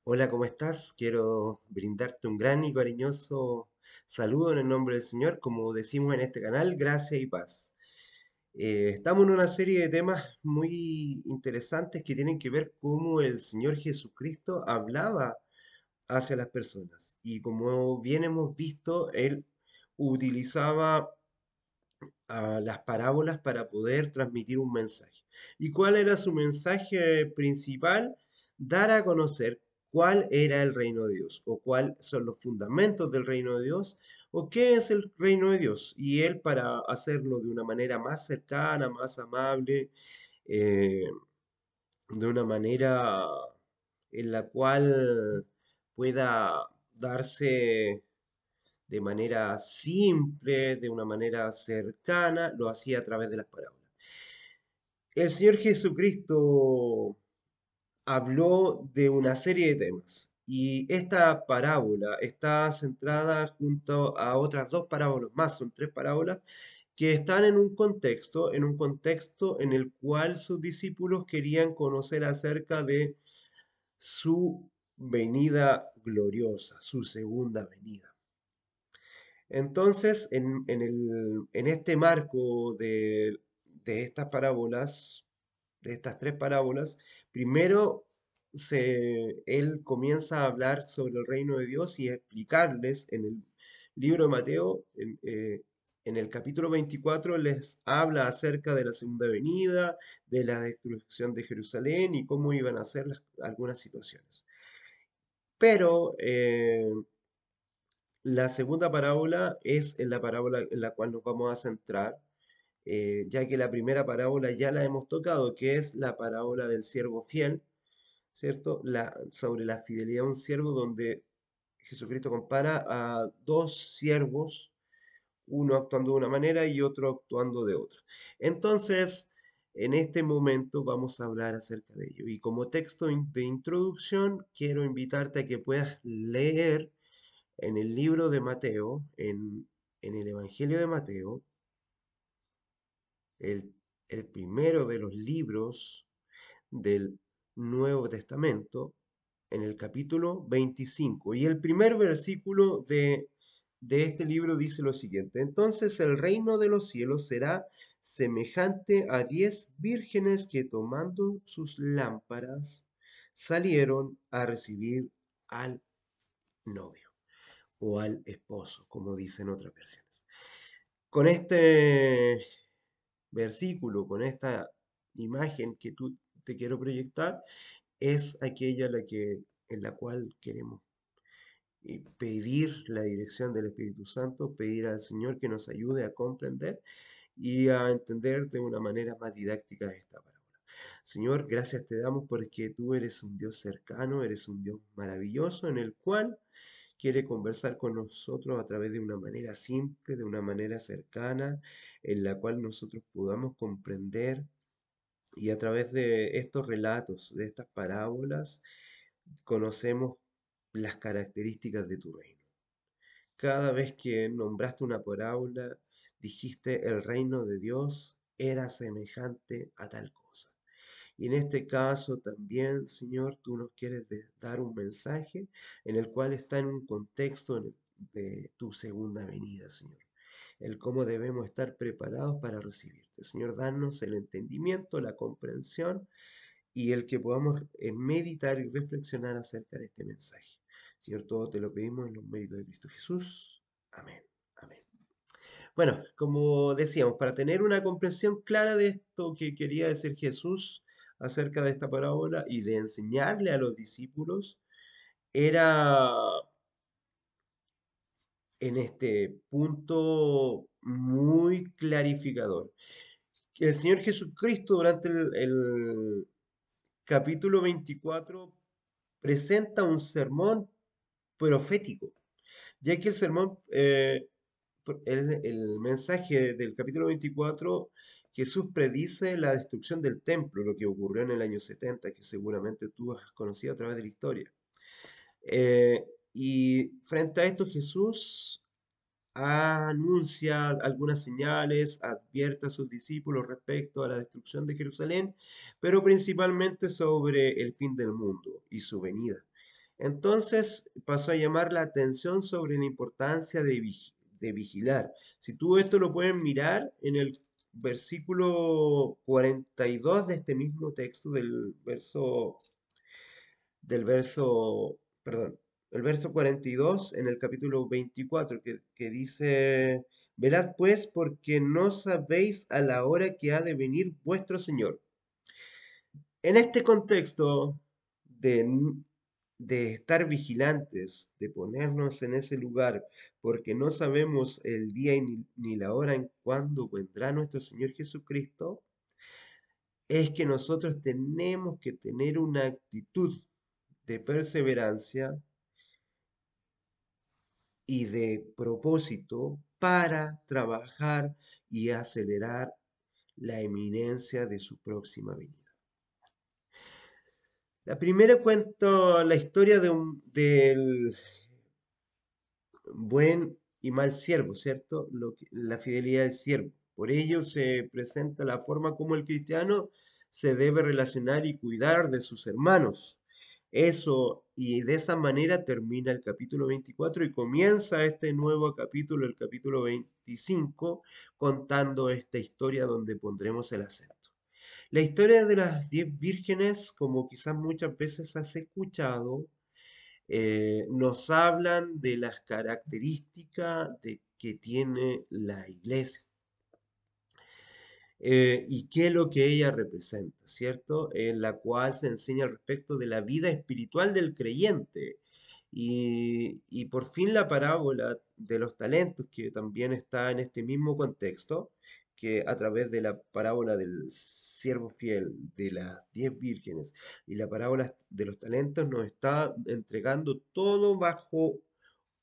Hola, ¿cómo estás? Quiero brindarte un gran y cariñoso saludo en el nombre del Señor, como decimos en este canal, gracia y paz. Estamos en una serie de temas muy interesantes que tienen que ver cómo el Señor Jesucristo hablaba hacia las personas. Y como bien hemos visto, Él utilizaba las parábolas para poder transmitir un mensaje. ¿Y cuál era su mensaje principal? Dar a conocer cuál era el reino de Dios, o cuáles son los fundamentos del reino de Dios, o qué es el reino de Dios. Y él, para hacerlo de una manera más cercana, más amable, eh, de una manera en la cual pueda darse de manera simple, de una manera cercana, lo hacía a través de las parábolas. El Señor Jesucristo habló de una serie de temas y esta parábola está centrada junto a otras dos parábolas más, son tres parábolas que están en un contexto en el cual sus discípulos querían conocer acerca de su venida gloriosa, su segunda venida. Entonces, en este marco de estas parábolas, de estas tres parábolas, primero él comienza a hablar sobre el reino de Dios y a explicarles en el libro de Mateo, en el capítulo 24, les habla acerca de la segunda venida, de la destrucción de Jerusalén y cómo iban a ser algunas situaciones. Pero la segunda parábola es en la parábola en la cual nos vamos a centrar, ya que la primera parábola ya la hemos tocado, que es la parábola del siervo fiel, ¿cierto? Sobre la fidelidad de un siervo, donde Jesucristo compara a dos siervos, uno actuando de una manera y otro actuando de otra. Entonces, en este momento vamos a hablar acerca de ello. Y como texto de introducción, quiero invitarte a que puedas leer en el libro de Mateo, en el Evangelio de Mateo, el, el primero de los libros del Nuevo Testamento, en el capítulo 25. Y el primer versículo de este libro dice lo siguiente: Entonces el reino de los cielos será semejante a 10 vírgenes que tomando sus lámparas salieron a recibir al novio o al esposo, como dicen otras versiones. Con este versículo, con esta imagen que tú te quiero proyectar, es aquella en la cual queremos pedir la dirección del Espíritu Santo, pedir al Señor que nos ayude a comprender y a entender de una manera más didáctica esta parábola. Señor, gracias te damos porque tú eres un Dios cercano, eres un Dios maravilloso en el cual quiere conversar con nosotros a través de una manera simple, de una manera cercana, en la cual nosotros podamos comprender y a través de estos relatos, de estas parábolas, conocemos las características de tu reino. Cada vez que nombraste una parábola, dijiste el reino de Dios era semejante a tal cosa. Y en este caso también, Señor, tú nos quieres dar un mensaje en el cual está en un contexto de tu segunda venida, Señor. El cómo debemos estar preparados para recibirte. Señor, danos el entendimiento, la comprensión y el que podamos meditar y reflexionar acerca de este mensaje. Señor, todo te lo pedimos en los méritos de Cristo Jesús. Amén. Amén. Bueno, como decíamos, para tener una comprensión clara de esto que quería decir Jesús acerca de esta parábola y de enseñarle a los discípulos, era en este punto muy clarificador. Que el Señor Jesucristo durante el capítulo 24 presenta un sermón profético, ya que el sermón, el mensaje del capítulo 24, Jesús predice la destrucción del templo, lo que ocurrió en el año 70, que seguramente tú has conocido a través de la historia. Eh, y frente a esto Jesús anuncia algunas señales, advierte a sus discípulos respecto a la destrucción de Jerusalén, pero principalmente sobre el fin del mundo y su venida. Entonces pasó a llamar la atención sobre la importancia de vigilar. Si tú esto lo puedes mirar en el versículo 42 de este mismo texto, perdón, el verso 42 en el capítulo 24, que dice, velad pues porque no sabéis a la hora que ha de venir vuestro Señor. En este contexto de, de estar vigilantes, de ponernos en ese lugar, porque no sabemos el día y ni la hora en cuándo vendrá nuestro Señor Jesucristo, es que nosotros tenemos que tener una actitud de perseverancia y de propósito para trabajar y acelerar la eminencia de su próxima venida. La primera cuento la historia del buen y mal siervo, ¿cierto? La fidelidad del siervo. Por ello se presenta la forma como el cristiano se debe relacionar y cuidar de sus hermanos. Eso, y de esa manera termina el capítulo 24 y comienza este nuevo capítulo, el capítulo 25, contando esta historia donde pondremos el acento. La historia de las 10 vírgenes, como quizás muchas veces has escuchado, nos hablan de las características que tiene la iglesia y qué es lo que ella representa, ¿cierto? En la cual se enseña al respecto de la vida espiritual del creyente. Y por fin la parábola de los talentos, que también está en este mismo contexto, que a través de la parábola del siervo fiel, de las 10 vírgenes y la parábola de los talentos, nos está entregando todo bajo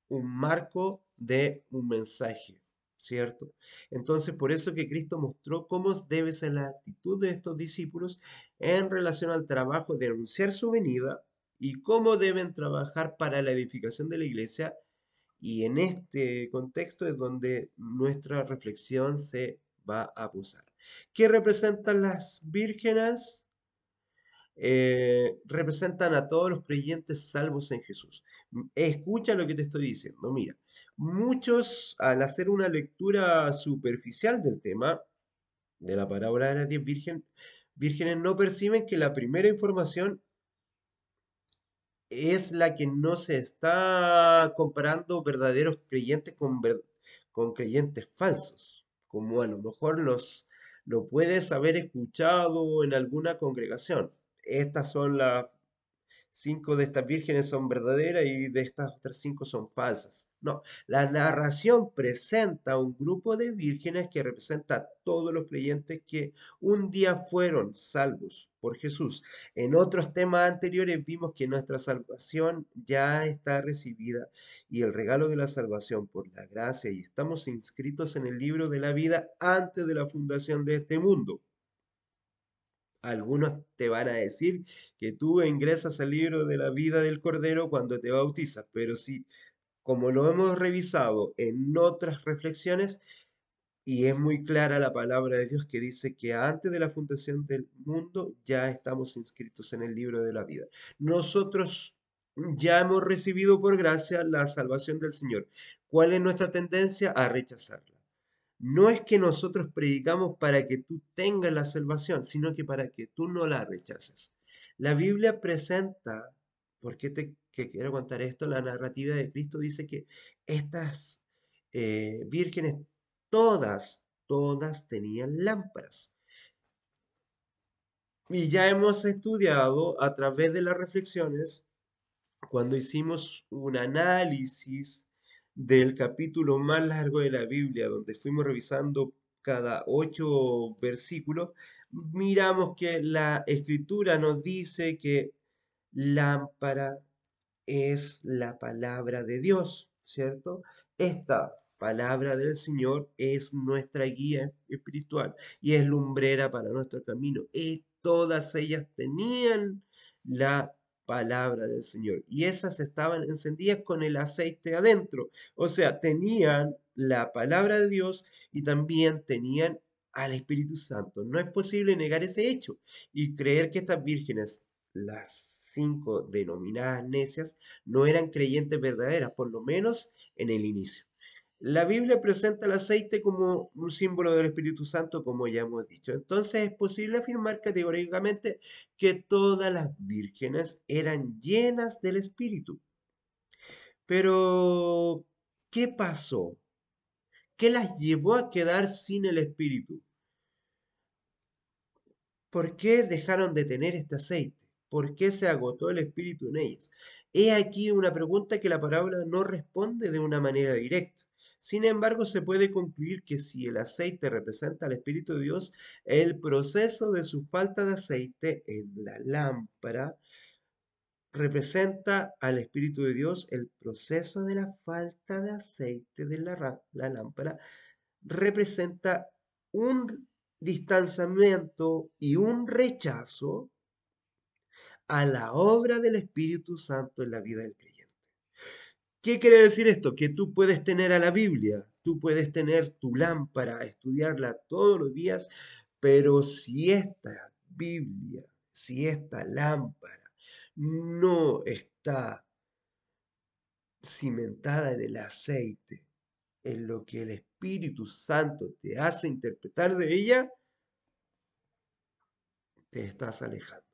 un marco de un mensaje, ¿cierto? Entonces, por eso que Cristo mostró cómo debe ser la actitud de estos discípulos en relación al trabajo de anunciar su venida y cómo deben trabajar para la edificación de la iglesia. Y en este contexto es donde nuestra reflexión se va a posar. ¿Qué representan las vírgenes? Representan a todos los creyentes salvos en Jesús. Escucha lo que te estoy diciendo. Mira, muchos al hacer una lectura superficial del tema, de la parábola de las 10 vírgenes, no perciben que la primera información es la que no se está comparando verdaderos creyentes con creyentes falsos, como a lo mejor lo puedes haber escuchado en alguna congregación. Estas son las 5 de estas vírgenes son verdaderas y de estas otras 5 son falsas. No, la narración presenta un grupo de vírgenes que representa a todos los creyentes que un día fueron salvos por Jesús. En otros temas anteriores vimos que nuestra salvación ya está recibida y el regalo de la salvación por la gracia y estamos inscritos en el libro de la vida antes de la fundación de este mundo. Algunos te van a decir que tú ingresas al libro de la vida del Cordero cuando te bautizas, pero si, como lo hemos revisado en otras reflexiones, y es muy clara la palabra de Dios que dice que antes de la fundación del mundo ya estamos inscritos en el libro de la vida. Nosotros ya hemos recibido por gracia la salvación del Señor. ¿Cuál es nuestra tendencia? A rechazarla. No es que nosotros predicamos para que tú tengas la salvación, sino que para que tú no la rechaces. La Biblia presenta, ¿por qué que quiero contar esto? La narrativa de Cristo dice que estas vírgenes, todas tenían lámparas. Y ya hemos estudiado a través de las reflexiones cuando hicimos un análisis del capítulo más largo de la Biblia, donde fuimos revisando cada 8 versículos, miramos que la escritura nos dice que lámpara es la palabra de Dios, ¿cierto? Esta palabra del Señor es nuestra guía espiritual y es lumbrera para nuestro camino. Y todas ellas tenían la palabra del Señor y esas estaban encendidas con el aceite adentro. O sea, tenían la palabra de Dios y también tenían al Espíritu Santo. No es posible negar ese hecho y creer que estas vírgenes, las 5 denominadas necias no eran creyentes verdaderas, por lo menos en el inicio. La Biblia presenta el aceite como un símbolo del Espíritu Santo, como ya hemos dicho. Entonces es posible afirmar categóricamente que todas las vírgenes eran llenas del Espíritu. Pero, ¿qué pasó? ¿Qué las llevó a quedar sin el Espíritu? ¿Por qué dejaron de tener este aceite? ¿Por qué se agotó el espíritu en ellas? He aquí una pregunta que la parábola no responde de una manera directa. Sin embargo, se puede concluir que si el aceite representa al Espíritu de Dios, el proceso de su falta de aceite en la lámpara representa al Espíritu de Dios. El proceso de la falta de aceite de la lámpara representa un distanciamiento y un rechazo a la obra del Espíritu Santo en la vida del creyente. ¿Qué quiere decir esto? Que tú puedes tener a la Biblia, tú puedes tener tu lámpara, estudiarla todos los días, pero si esta Biblia, si esta lámpara no está cimentada en el aceite, en lo que el Espíritu Santo te hace interpretar de ella, te estás alejando,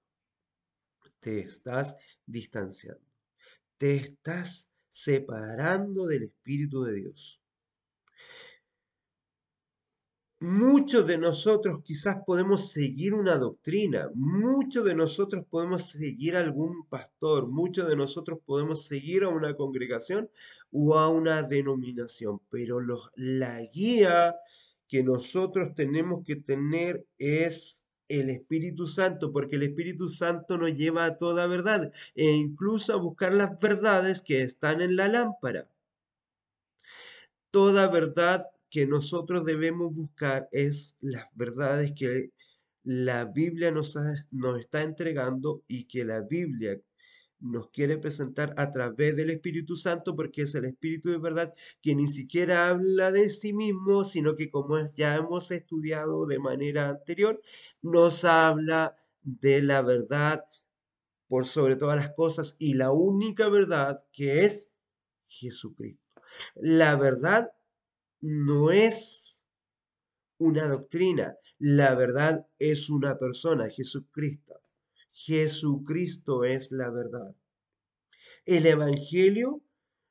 te estás distanciando, te estás separando del Espíritu de Dios. Muchos de nosotros quizás podemos seguir una doctrina, muchos de nosotros podemos seguir a algún pastor, muchos de nosotros podemos seguir a una congregación o a una denominación, pero la guía que nosotros tenemos que tener es el Espíritu Santo, porque el Espíritu Santo nos lleva a toda verdad e incluso a buscar las verdades que están en la lámpara. Toda verdad que nosotros debemos buscar es las verdades que la Biblia nos está entregando y que la Biblia nos quiere presentar a través del Espíritu Santo, porque es el Espíritu de verdad que ni siquiera habla de sí mismo, sino que como ya hemos estudiado de manera anterior, nos habla de la verdad por sobre todas las cosas y la única verdad que es Jesucristo. La verdad no es una doctrina, la verdad es una persona, Jesucristo. Jesucristo es la verdad. El Evangelio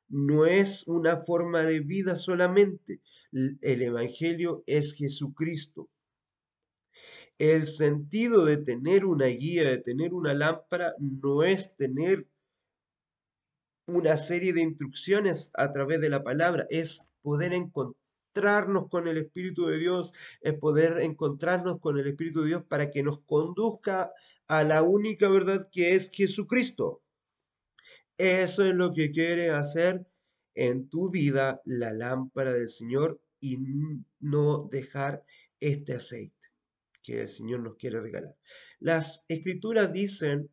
no es una forma de vida solamente, el Evangelio es Jesucristo. El sentido de tener una guía, de tener una lámpara, no es tener una serie de instrucciones a través de la palabra, es poder encontrarnos con el Espíritu de Dios, es poder encontrarnos con el Espíritu de Dios para que nos conduzca a la única verdad que es Jesucristo. Eso es lo que quiere hacer en tu vida la lámpara del Señor y no dejar este aceite que el Señor nos quiere regalar. Las escrituras dicen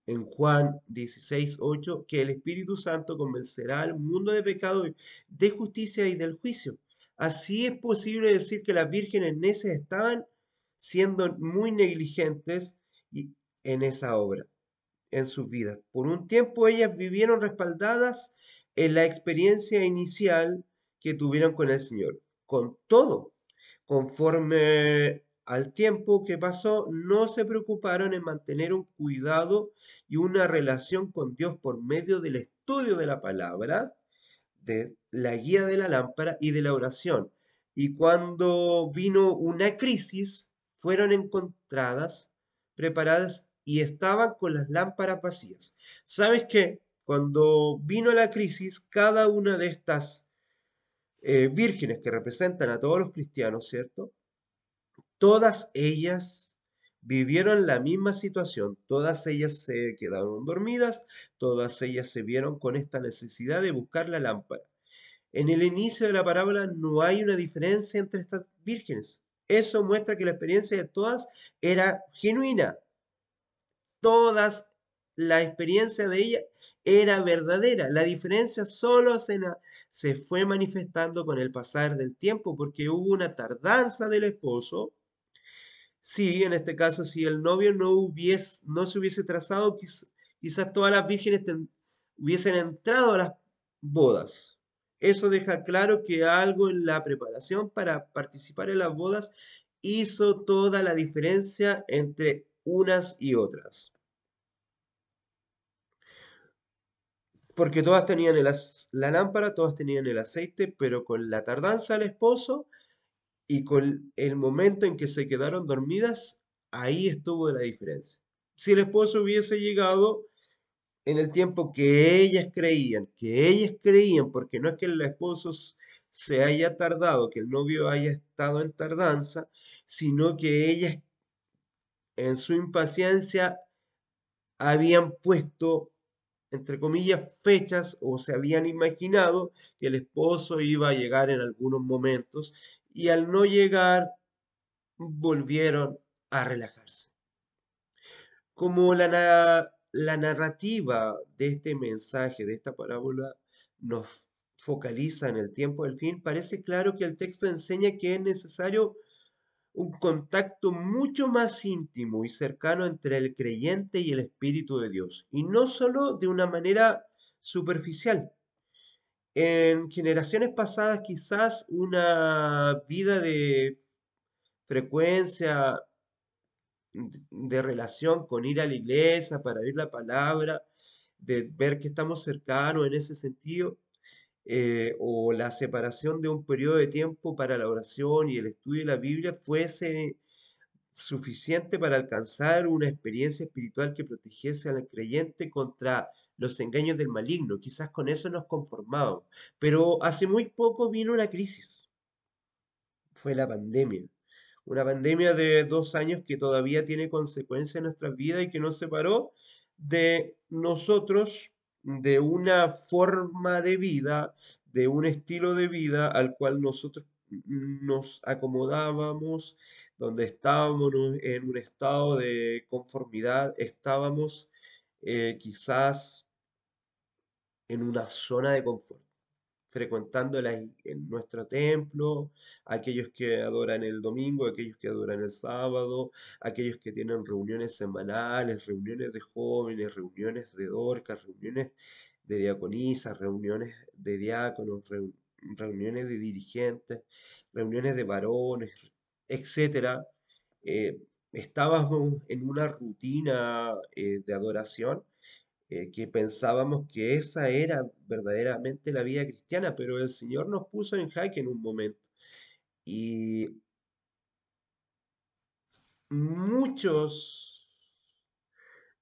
en Juan 16:8, que el Espíritu Santo convencerá al mundo de pecado, de justicia y del juicio. Así es posible decir que las vírgenes necias estaban siendo muy negligentes en esa obra, en sus vidas. Por un tiempo ellas vivieron respaldadas en la experiencia inicial que tuvieron con el Señor. Con todo, conforme al tiempo que pasó, no se preocuparon en mantener un cuidado y una relación con Dios por medio del estudio de la palabra, de la guía de la lámpara y de la oración. Y cuando vino una crisis, fueron encontradas, preparadas y estaban con las lámparas vacías. ¿Sabes qué? Cuando vino la crisis, cada una de estas vírgenes que representan a todos los cristianos, ¿cierto? Todas ellas vivieron la misma situación, todas ellas se quedaron dormidas, todas ellas se vieron con esta necesidad de buscar la lámpara. En el inicio de la parábola no hay una diferencia entre estas vírgenes. Eso muestra que la experiencia de todas era genuina. Todas, la experiencia de ellas era verdadera. La diferencia solo se fue manifestando con el pasar del tiempo porque hubo una tardanza del esposo. Sí, en este caso, si el novio no se hubiese trazado, quizás todas las vírgenes hubiesen entrado a las bodas. Eso deja claro que algo en la preparación para participar en las bodas hizo toda la diferencia entre unas y otras. Porque todas tenían la lámpara, todas tenían el aceite, pero con la tardanza del esposo y con el momento en que se quedaron dormidas, ahí estuvo la diferencia. Si el esposo hubiese llegado en el tiempo que ellas creían, porque no es que el esposo se haya tardado, que el novio haya estado en tardanza, sino que ellas en su impaciencia habían puesto, entre comillas, fechas o se habían imaginado que el esposo iba a llegar en algunos momentos y al no llegar volvieron a relajarse. Como la narrativa de este mensaje, de esta parábola, nos focaliza en el tiempo del fin, parece claro que el texto enseña que es necesario un contacto mucho más íntimo y cercano entre el creyente y el Espíritu de Dios, y no solo de una manera superficial. En generaciones pasadas quizás una vida de frecuencia, de relación con ir a la iglesia para oír la palabra, de ver que estamos cercanos en ese sentido, o la separación de un periodo de tiempo para la oración y el estudio de la Biblia fuese suficiente para alcanzar una experiencia espiritual que protegiese al creyente contra los engaños del maligno. Quizás con eso nos conformábamos. Pero hace muy poco vino una crisis, fue la pandemia. Una pandemia de 2 años que todavía tiene consecuencias en nuestras vidas y que nos separó de nosotros, de una forma de vida, de un estilo de vida al cual nosotros nos acomodábamos, donde estábamos en un estado de conformidad, estábamos quizás en una zona de confort frecuentando en nuestro templo, aquellos que adoran el domingo, aquellos que adoran el sábado, aquellos que tienen reuniones semanales, reuniones de jóvenes, reuniones de Dorcas, reuniones de diaconisas, reuniones de diáconos, reuniones de dirigentes, reuniones de varones, etcétera. Eh, Estábamos en una rutina de adoración que pensábamos que esa era verdaderamente la vida cristiana, pero el Señor nos puso en jaque en un momento. Y muchos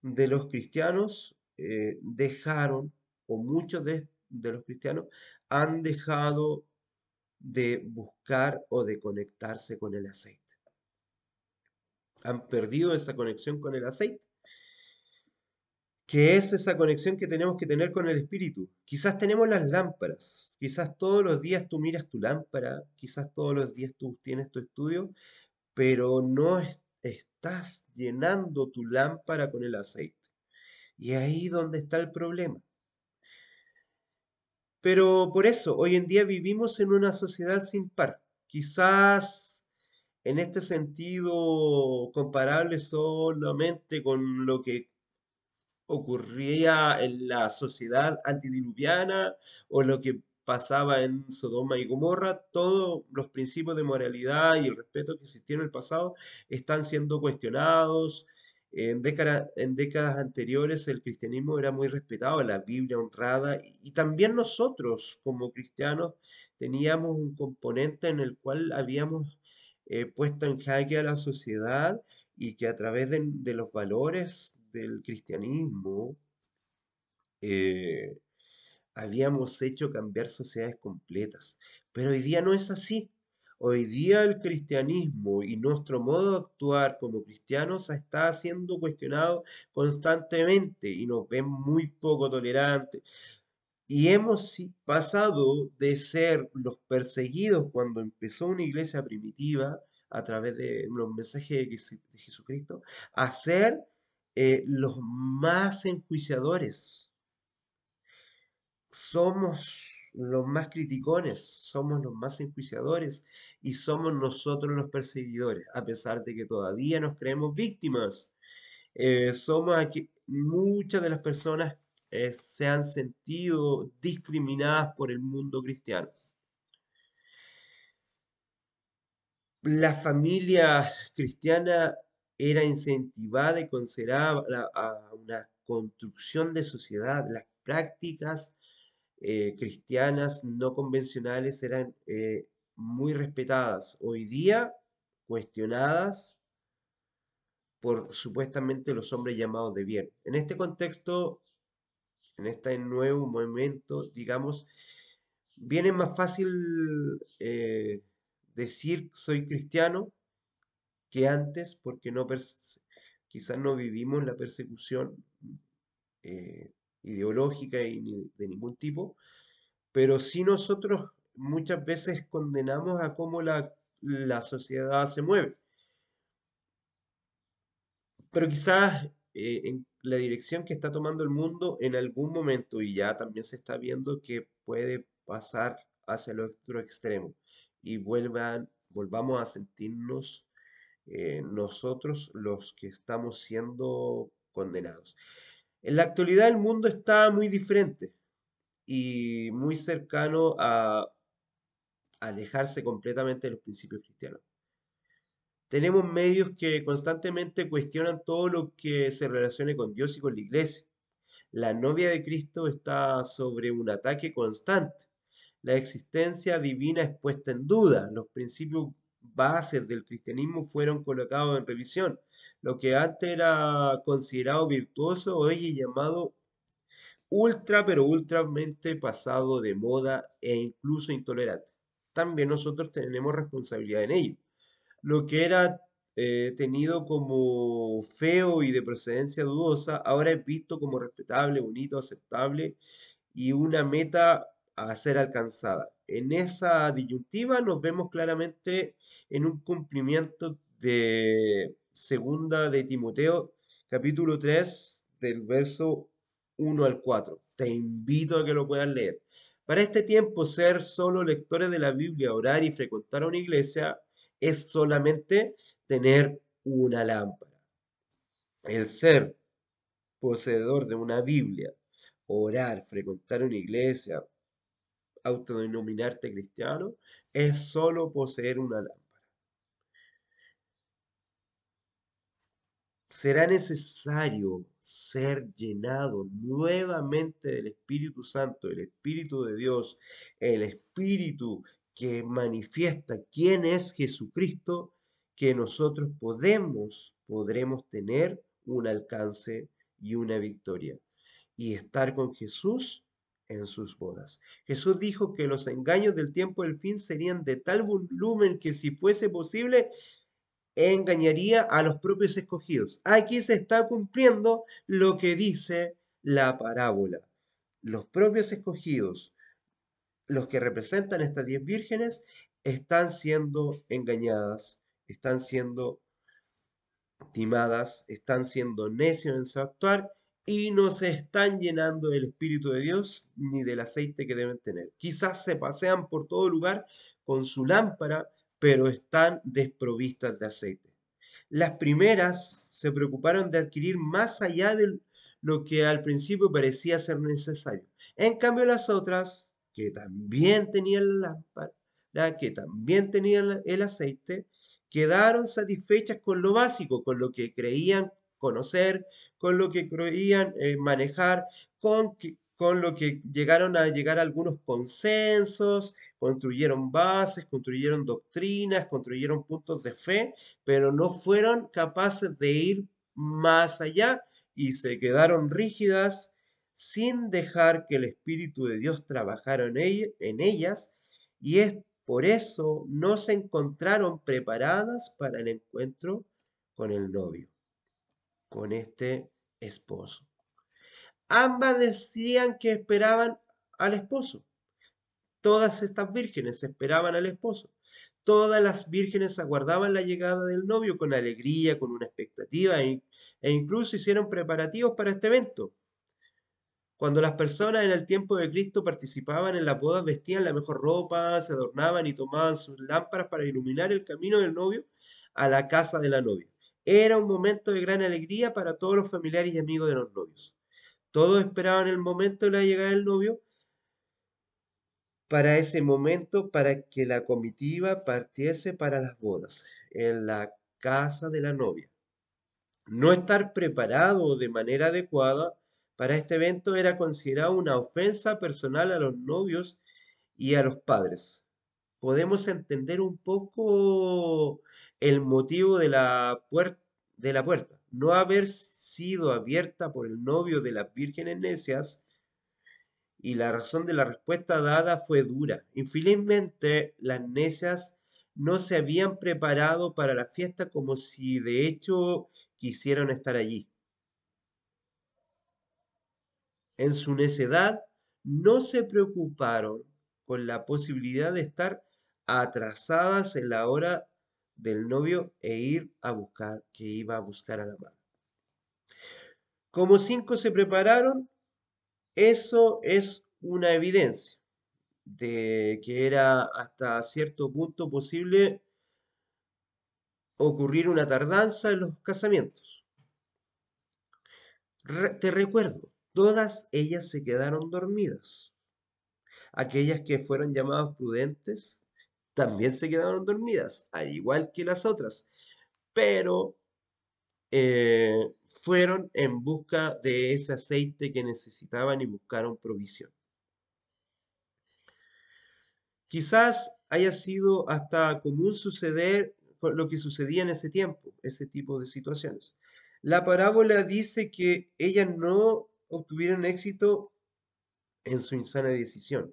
de los cristianos dejaron, o muchos de los cristianos han dejado de buscar o de conectarse con el aceite. Han perdido esa conexión con el aceite, que es esa conexión que tenemos que tener con el espíritu. Quizás tenemos las lámparas, quizás todos los días tú miras tu lámpara, quizás todos los días tú tienes tu estudio, pero no estás llenando tu lámpara con el aceite. Y ahí donde está el problema. Pero por eso, hoy en día vivimos en una sociedad sin par. Quizás en este sentido comparable solamente con lo que ocurría en la sociedad antediluviana o lo que pasaba en Sodoma y Gomorra, todos los principios de moralidad y el respeto que existieron en el pasado están siendo cuestionados. En décadas anteriores el cristianismo era muy respetado, la Biblia honrada, y también nosotros como cristianos teníamos un componente en el cual habíamos puesto en jaque a la sociedad y que a través de los valores del cristianismo eh, habíamos hecho cambiar sociedades completas. Pero hoy día no es así. Hoy día el cristianismo y nuestro modo de actuar como cristianos está siendo cuestionado constantemente y nos ven muy poco tolerantes. Y hemos pasado de ser los perseguidos cuando empezó una iglesia primitiva a través de los mensajes de Jesucristo, a ser los más enjuiciadores. Somos los más criticones, somos los más enjuiciadores y somos nosotros los perseguidores, a pesar de que todavía nos creemos víctimas. Somos aquí. muchas de las personas se han sentido discriminadas por el mundo cristiano. La familia cristiana era incentivada y considerada a una construcción de sociedad. Las prácticas cristianas no convencionales eran muy respetadas. Hoy día cuestionadas por supuestamente los hombres llamados de bien. En este contexto, en este nuevo momento, digamos, viene más fácil decir soy cristiano que antes, porque quizás no vivimos la persecución eh, ideológica y de ningún tipo, pero sí nosotros muchas veces condenamos a cómo la sociedad se mueve. Pero quizás en la dirección que está tomando el mundo en algún momento, y ya también se está viendo que puede pasar hacia el otro extremo, y volvamos a sentirnos nosotros los que estamos siendo condenados. En la actualidad el mundo está muy diferente y muy cercano a alejarse completamente de los principios cristianos. Tenemos medios que constantemente cuestionan todo lo que se relacione con Dios y con la iglesia. La novia de Cristo está sobre un ataque constante. La existencia divina es puesta en duda. Los principios bases del cristianismo fueron colocados en revisión. Lo que antes era considerado virtuoso hoy es llamado ultra, pero ultramente pasado de moda e incluso intolerante. También nosotros tenemos responsabilidad en ello. Lo que era tenido como feo y de procedencia dudosa, ahora es visto como respetable, bonito, aceptable y una meta a ser alcanzada. En esa disyuntiva nos vemos claramente en un cumplimiento de segunda de Timoteo, capítulo 3 del verso 1 al 4. Te invito a que lo puedas leer. Para este tiempo, ser solo lectores de la Biblia, orar y frecuentar a una iglesia es solamente tener una lámpara. El ser poseedor de una Biblia, orar, frecuentar una iglesia, autodenominarte cristiano, es solo poseer una lámpara. Será necesario ser llenado nuevamente del Espíritu Santo, el Espíritu de Dios, el Espíritu que manifiesta quién es Jesucristo, que nosotros podremos tener un alcance y una victoria y estar con Jesús en sus bodas. Jesús dijo que los engaños del tiempo del fin serían de tal volumen que si fuese posible engañaría a los propios escogidos. Aquí se está cumpliendo lo que dice la parábola. Los propios escogidos, los que representan estas 10 vírgenes, están siendo engañadas, están siendo timadas, están siendo necios en su actuar y no se están llenando del Espíritu de Dios ni del aceite que deben tener. Quizás se pasean por todo lugar con su lámpara, pero están desprovistas de aceite. Las primeras se preocuparon de adquirir más allá de lo que al principio parecía ser necesario. En cambio, las otras, que también tenían la lámpara, que también tenían el aceite, quedaron satisfechas con lo básico, con lo que creían conocer, con lo que creían manejar, con lo que llegaron a llegar a algunos consensos, construyeron bases, construyeron doctrinas, construyeron puntos de fe, pero no fueron capaces de ir más allá y se quedaron rígidas sin dejar que el Espíritu de Dios trabajara en ellas, y es por eso no se encontraron preparadas para el encuentro con el novio, con este esposo. Ambas decían que esperaban al esposo. Todas estas vírgenes esperaban al esposo. Todas las vírgenes aguardaban la llegada del novio con alegría, con una expectativa e incluso hicieron preparativos para este evento. Cuando las personas en el tiempo de Cristo participaban en las bodas, vestían la mejor ropa, se adornaban y tomaban sus lámparas para iluminar el camino del novio a la casa de la novia. Era un momento de gran alegría para todos los familiares y amigos de los novios. Todos esperaban el momento de la llegada del novio, para ese momento, para que la comitiva partiese para las bodas, en la casa de la novia. No estar preparado de manera adecuada para este evento era considerado una ofensa personal a los novios y a los padres. Podemos entender un poco el motivo de la puerta. No haber sido abierta por el novio de las vírgenes necias, y la razón de la respuesta dada fue dura. Infelizmente, las necias no se habían preparado para la fiesta como si de hecho quisieran estar allí. En su necedad, no se preocuparon con la posibilidad de estar atrasadas en la hora del novio e ir a buscar, que iba a buscar a la madre. Como cinco se prepararon, eso es una evidencia de que era hasta cierto punto posible ocurrir una tardanza en los casamientos. Te recuerdo, todas ellas se quedaron dormidas. Aquellas que fueron llamadas prudentes también se quedaron dormidas, al igual que las otras, pero fueron en busca de ese aceite que necesitaban y buscaron provisión. Quizás haya sido hasta común suceder con lo que sucedía en ese tiempo, ese tipo de situaciones. La parábola dice que ellas no obtuvieron éxito en su insana decisión.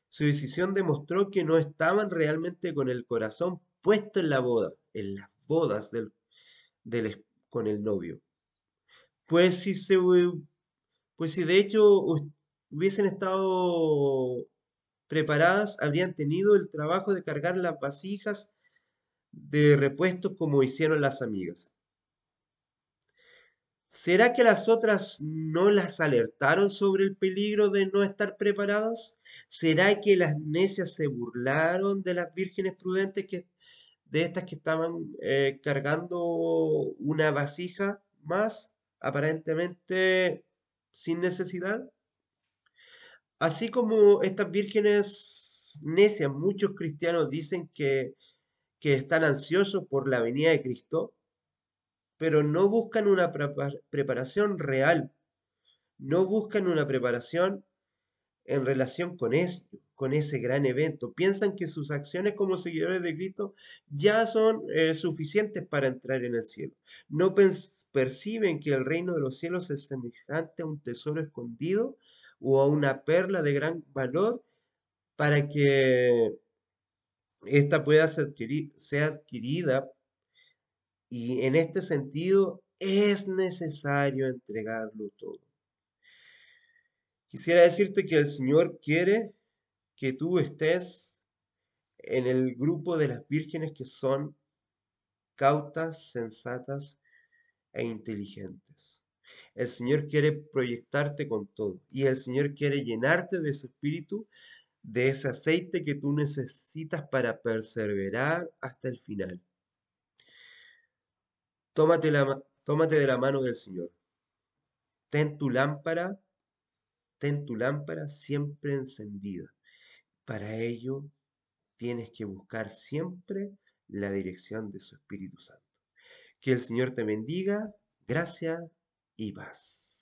Su decisión demostró que no estaban realmente con el corazón puesto en la boda, en las bodas con el novio. Pues si, se, pues si de hecho hubiesen estado preparadas, habrían tenido el trabajo de cargar las vasijas de repuestos como hicieron las amigas. ¿Será que las otras no las alertaron sobre el peligro de no estar preparadas? ¿Será que las necias se burlaron de las vírgenes prudentes de estas que estaban cargando una vasija más, aparentemente sin necesidad? Así como estas vírgenes necias, muchos cristianos dicen que están ansiosos por la venida de Cristo, pero no buscan una preparación real, no buscan una preparación en relación con ese gran evento. Piensan que sus acciones como seguidores de Cristo ya son suficientes para entrar en el cielo. No perciben que el reino de los cielos es semejante a un tesoro escondido o a una perla de gran valor para que ésta pueda ser adquirida, y en este sentido es necesario entregarlo todo. Quisiera decirte que el Señor quiere que tú estés en el grupo de las vírgenes que son cautas, sensatas e inteligentes. El Señor quiere proyectarte con todo y el Señor quiere llenarte de su espíritu, de ese aceite que tú necesitas para perseverar hasta el final. Tómate de la mano del Señor. Ten tu lámpara, ten tu lámpara siempre encendida. Para ello tienes que buscar siempre la dirección de su Espíritu Santo. Que el Señor te bendiga, gracia y paz.